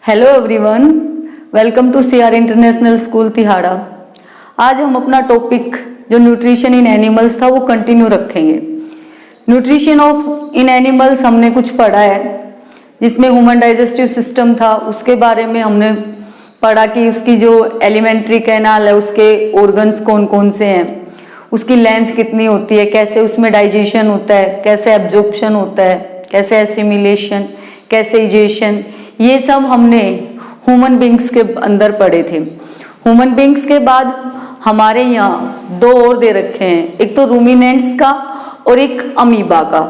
Hello everyone, welcome to CR international school Tihara. आज हम अपना टॉपिक जो न्यूट्रिशन इन एनिमल्स था वो कंटिन्यू रखेंगे। न्यूट्रिशन ऑफ इन एनिमल्स हमने कुछ पढ़ा है, जिसमें ह्यूमन डाइजेस्टिव सिस्टम था, उसके बारे में हमने पढ़ा कि उसकी जो एलिमेंट्री कैनाल है उसके ऑर्गन्स कौन कौन से हैं, उसकी लेंथ कितनी होती है, कैसे उसमें डाइजेशन होता है, कैसे एब्जॉर्प्शन होता है, कैसे एसिमिलेशन, कैसे इजेशन, ये सब हमने ह्यूमन बींग्स के अंदर पढ़े थे। ह्यूमन बींग्स के बाद हमारे यहाँ दो और दे रखे हैं, एक तो रूमिनेंट्स का और एक अमीबा का।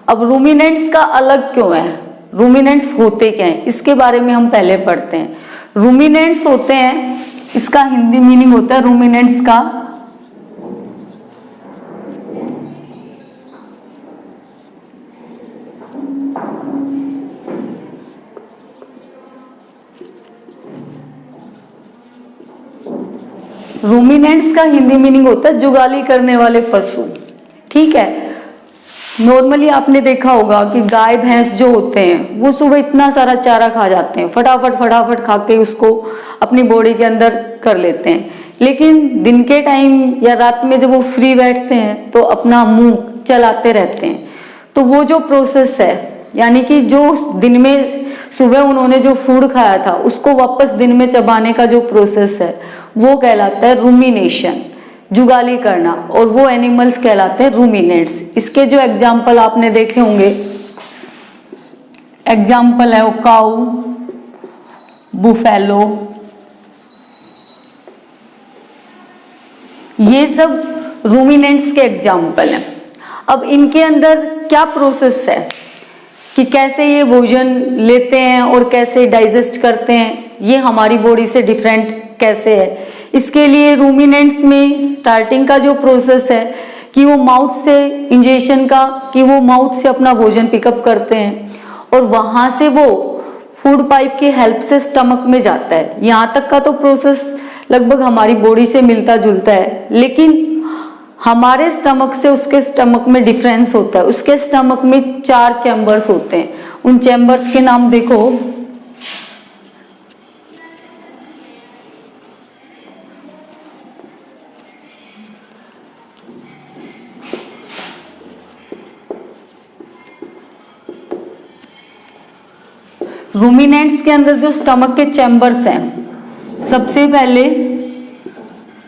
अब रूमिनेंट्स का अलग क्यों है, रूमिनेंट्स होते क्या हैं, इसके बारे में हम पहले पढ़ते हैं। रूमिनेंट्स होते हैं, इसका हिंदी मीनिंग होता है रूमिनेंट्स का रूमिनेंट्स का हिंदी मीनिंग होता है जुगाली करने वाले पशु। ठीक है, नॉर्मली आपने देखा होगा कि गाय भैंस जो होते हैं वो सुबह इतना सारा चारा खा जाते हैं, फटाफट फटाफट खा के उसको अपनी बॉडी के अंदर कर लेते हैं, लेकिन दिन के टाइम या रात में जब वो फ्री बैठते हैं तो अपना मुंह चलाते रहते हैं। तो वो जो प्रोसेस है, यानी कि जो दिन में सुबह उन्होंने जो फूड खाया था उसको वापस दिन में चबाने का जो प्रोसेस है वो कहलाता है रूमिनेशन, जुगाली करना, और वो एनिमल्स कहलाते हैं रूमिनेट्स। इसके जो एग्जाम्पल आपने देखे होंगे, एग्जाम्पल है वो काऊ, बुफेलो, ये सब रूमिनेंट्स के एग्जाम्पल हैं। अब इनके अंदर क्या प्रोसेस है कि कैसे ये भोजन लेते हैं और कैसे डाइजेस्ट करते हैं, ये हमारी बॉडी से डिफरेंट कैसे है। इसके लिए रूमिनेंट्स में स्टार्टिंग का जो प्रोसेस है कि वो माउथ से इंजेक्शन का, कि वो माउथ से अपना भोजन पिकअप करते हैं और वहां से वो फूड पाइप की हेल्प से स्टमक में जाता है। यहाँ तक का तो प्रोसेस लगभग हमारी बॉडी से मिलता जुलता है, लेकिन हमारे स्टमक से उसके स्टमक में डिफरेंस होता है। उसके स्टमक में 4 चैम्बर्स होते हैं, उन चैम्बर्स के नाम देखो। रूमिनेंट्स के अंदर जो स्टमक के चैम्बर्स हैं, सबसे पहले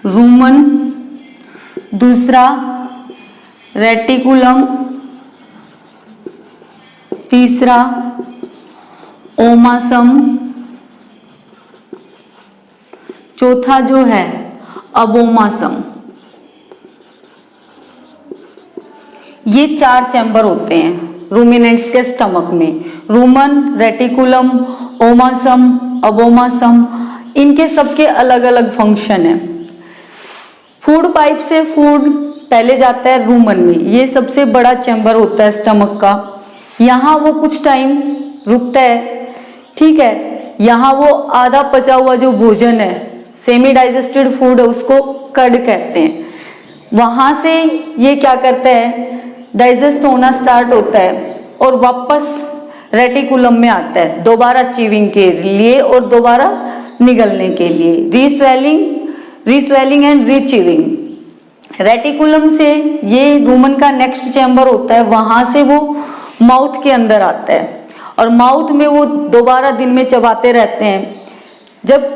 रूमन, दूसरा रेटिकुलम, तीसरा ओमासम, चौथा जो है अबोमासम। ये 4 चैम्बर होते हैं रूमिनेंट्स के स्टमक में। रूमन, रेटिकुलम, ओमासम, अबोमासम, इनके सबके अलग अलग फंक्शन है। फूड पाइप से फूड पहले जाता है रूमन में, ये सबसे बड़ा चैम्बर होता है स्टमक का। यहाँ वो कुछ टाइम रुकता है, ठीक है। यहाँ वो आधा पचा हुआ जो भोजन है, सेमी डाइजेस्टेड फूड है, उसको कर्ड कहते हैं। वहां से ये क्या करता है, डाइजेस्ट होना स्टार्ट होता है और वापस रेटिकुलम में आता है दोबारा चीविंग के लिए और दोबारा निगलने के लिए, रीस्वेलिंग एंड रीचीविंग। रेटिकुलम से ये रूमन का नेक्स्ट चैम्बर होता है, वहां से वो माउथ के अंदर आता है और माउथ में वो दोबारा दिन में चबाते रहते हैं। जब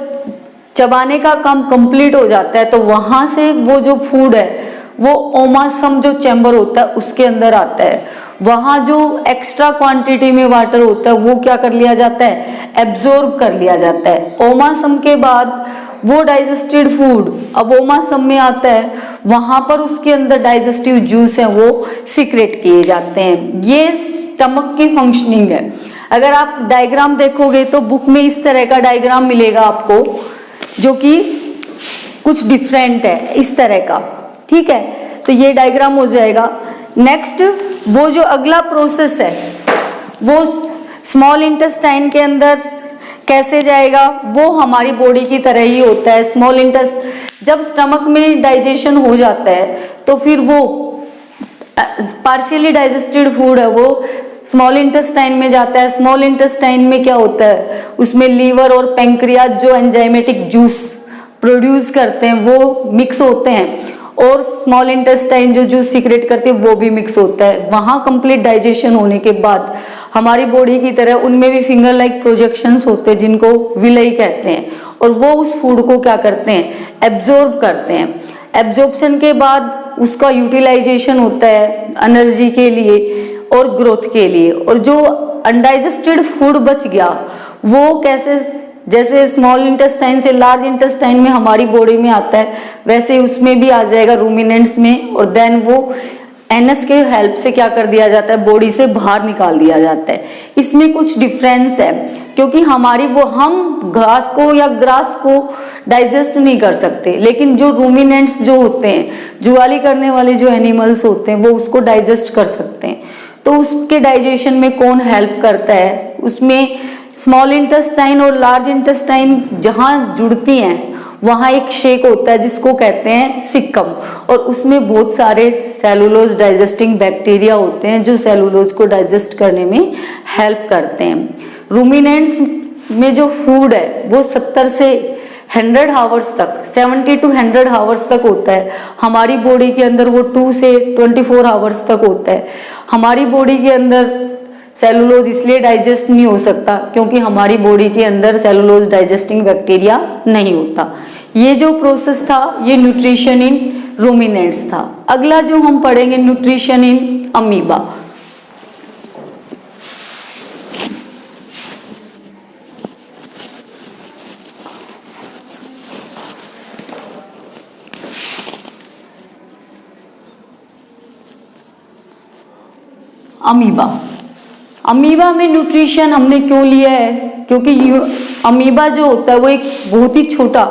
चबाने का काम कंप्लीट हो जाता है तो वहां से वो जो फूड है वो ओमासम जो चैम्बर होता है उसके अंदर आता है। वहां जो एक्स्ट्रा क्वांटिटी में वाटर होता है वो क्या कर लिया जाता है, एब्जॉर्ब कर लिया जाता है। ओमासम के बाद वो डाइजेस्टेड फूड अब ओमासम में आता है, वहां पर उसके अंदर डाइजेस्टिव जूस है वो सीक्रेट किए जाते हैं। ये स्टमक की फंक्शनिंग है। अगर आप डायग्राम देखोगे तो बुक में इस तरह का डायग्राम मिलेगा आपको, जो कि कुछ डिफरेंट है इस तरह का, ठीक है। तो ये डायग्राम हो जाएगा। नेक्स्ट वो जो अगला प्रोसेस है वो स्मॉल इंटेस्टाइन के अंदर कैसे जाएगा, वो हमारी बॉडी की तरह ही होता है। स्मॉल इंटेस्ट जब स्टमक में डाइजेशन हो जाता है तो फिर वो पार्शियली डाइजेस्टेड फूड है वो स्मॉल इंटेस्टाइन में जाता है। स्मॉल इंटेस्टाइन में क्या होता है, उसमें लीवर और पैंक्रियाज जो एंजाइमेटिक जूस प्रोड्यूस करते हैं वो मिक्स होते हैं, और स्मॉल इंटेस्टाइन जो जूस सीक्रेट करते हैं वो भी मिक्स होता है। वहां कंप्लीट डाइजेशन होने के बाद हमारी बॉडी की तरह उनमें भी फिंगर लाइक प्रोजेक्शंस होते हैं जिनको विलय कहते हैं, और वो उस फूड को क्या करते हैं, एब्जॉर्ब करते हैं। एब्जॉर्प्शन के बाद उसका यूटिलाइजेशन होता है एनर्जी के लिए और ग्रोथ के लिए। और जो अनडाइजेस्टेड फूड बच गया वो कैसे, जैसे स्मॉल इंटेस्टाइन से लार्ज इंटेस्टाइन में हमारी बॉडी में आता है, वैसे उसमें भी आ जाएगा रूमिनेंट्स में, और देन वो एनस के हेल्प से क्या कर दिया जाता है, बॉडी से बाहर निकाल दिया जाता है। इसमें कुछ डिफरेंस है, क्योंकि हमारी वो हम घास को या ग्रास को डाइजेस्ट नहीं कर सकते, लेकिन जो रूमिनेंट्स जो होते हैं, जुगाली करने वाले जो एनिमल्स होते हैं, वो उसको डाइजेस्ट कर सकते हैं। तो उसके डाइजेशन में कौन हेल्प करता है, उसमें स्मॉल इंटेस्टाइन और लार्ज इंटेस्टाइन जहां जुड़ती हैं वहां एक शेक होता है जिसको कहते हैं सिक्कम, और उसमें बहुत सारे सेलुलोज डाइजेस्टिंग बैक्टीरिया होते हैं जो सेलुलोज को डाइजेस्ट करने में हेल्प करते हैं। रूमिनेंट्स में जो फूड है वो 70 से 100 आवर्स तक, 70 to 100 आवर्स तक होता है। हमारी बॉडी के अंदर वो 2 से 24 आवर्स तक होता है। हमारी बॉडी के अंदर सेलुलोज इसलिए डाइजेस्ट नहीं हो सकता क्योंकि हमारी बॉडी के अंदर सेलुलोज डाइजेस्टिंग बैक्टीरिया नहीं होता। ये जो प्रोसेस था ये न्यूट्रिशन इन रूमिनेंट्स था। अगला जो हम पढ़ेंगे nutrition in amoeba. Amoeba, amoeba में न्यूट्रिशन हमने क्यों लिया है, क्योंकि अमीबा जो होता है वो एक बहुत ही छोटा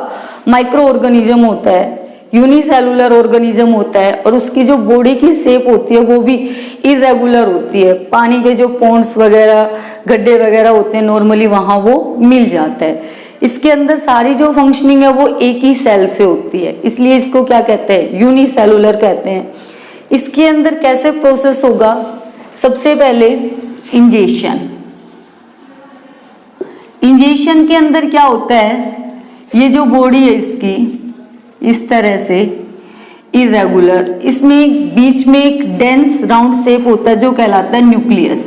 माइक्रो ऑर्गेनिज्म होता है, यूनिसेलुलर ऑर्गेनिज्म होता है, और उसकी जो बॉडी की शेप होती है वो भी इरेगुलर होती है। पानी के जो पॉन्ड्स वगैरह, गड्ढे वगैरह होते हैं नॉर्मली वहां वो मिल जाता है। इसके अंदर सारी जो फंक्शनिंग है वो एक ही सेल से होती है, इसलिए इसको क्या कहते हैं, यूनिसेलुलर कहते हैं। इसके अंदर कैसे प्रोसेस होगा, सबसे पहले इंजेशन। इंजेशन के अंदर क्या होता है, ये जो बॉडी है इसकी इस तरह से इरेगुलर, इसमें बीच में एक डेंस राउंड शेप होता है जो कहलाता है न्यूक्लियस।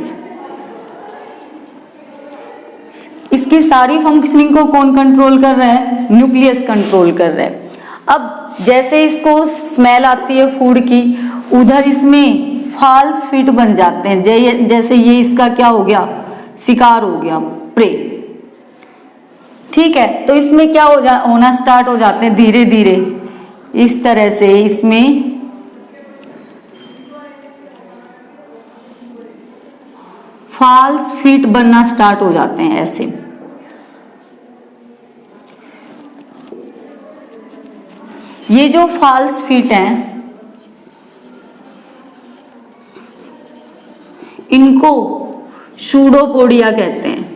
इसकी सारी फंक्शनिंग को कौन कंट्रोल कर रहा है, न्यूक्लियस कंट्रोल कर रहा है। अब जैसे इसको स्मेल आती है फूड की, उधर इसमें फॉल्स फीट बन जाते हैं, जैसे ये इसका क्या हो गया, शिकार हो गया, प्रे। ठीक है, तो इसमें क्या होना स्टार्ट हो जाते हैं धीरे धीरे, इस तरह से इसमें फॉल्स फीट बनना स्टार्ट हो जाते हैं ऐसे। ये जो फॉल्स फीट हैं इनको सूडोपोडिया कहते हैं।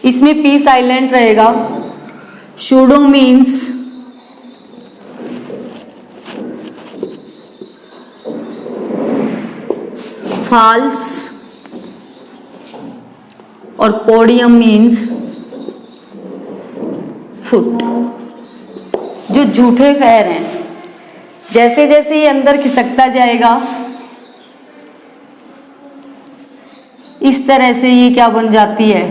इसमें पी साइलेंट रहेगा। सूडो मीन्स फॉल्स और पोडियम मीन्स फुट, जो झूठे पैर हैं। जैसे जैसे ये अंदर खिसकता जाएगा इस तरह से ये क्या बन जाती है,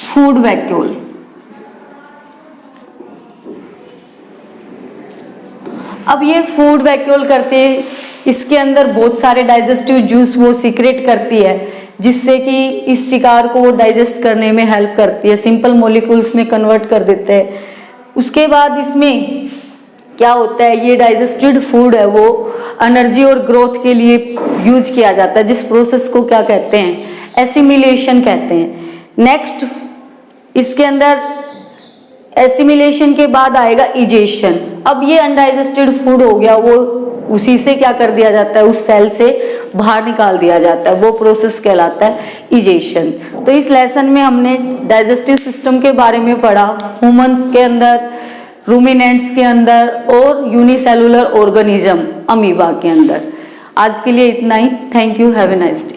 फूड वैक्यूल। अब ये फूड वैक्यूल करते, इसके अंदर बहुत सारे डाइजेस्टिव जूस वो सीक्रेट करती है, जिससे कि इस शिकार को वो डाइजेस्ट करने में हेल्प करती है, सिंपल मॉलिक्यूल्स में कन्वर्ट कर देते हैं। उसके बाद इसमें क्या होता है, ये डाइजेस्टेड फूड है वो एनर्जी और ग्रोथ के लिए यूज किया जाता है, जिस प्रोसेस को क्या कहते हैं, एसिमिलेशन कहते हैं। नेक्स्ट इसके अंदर एसिमिलेशन के बाद आएगा इजेशन। अब ये अनडाइजेस्टेड फूड हो गया, वो उसी से क्या कर दिया जाता है, उस सेल से बाहर निकाल दिया जाता है, वो प्रोसेस कहलाता है इजेशन। तो इस लेसन में हमने डाइजेस्टिव सिस्टम के बारे में पढ़ा। ह्यूमंस के अंदर रूमिनेंट्स के अंदर और यूनिसेलुलर ऑर्गेनिज्म अमीबा के अंदर। आज के लिए इतना ही। Thank you, have a nice day.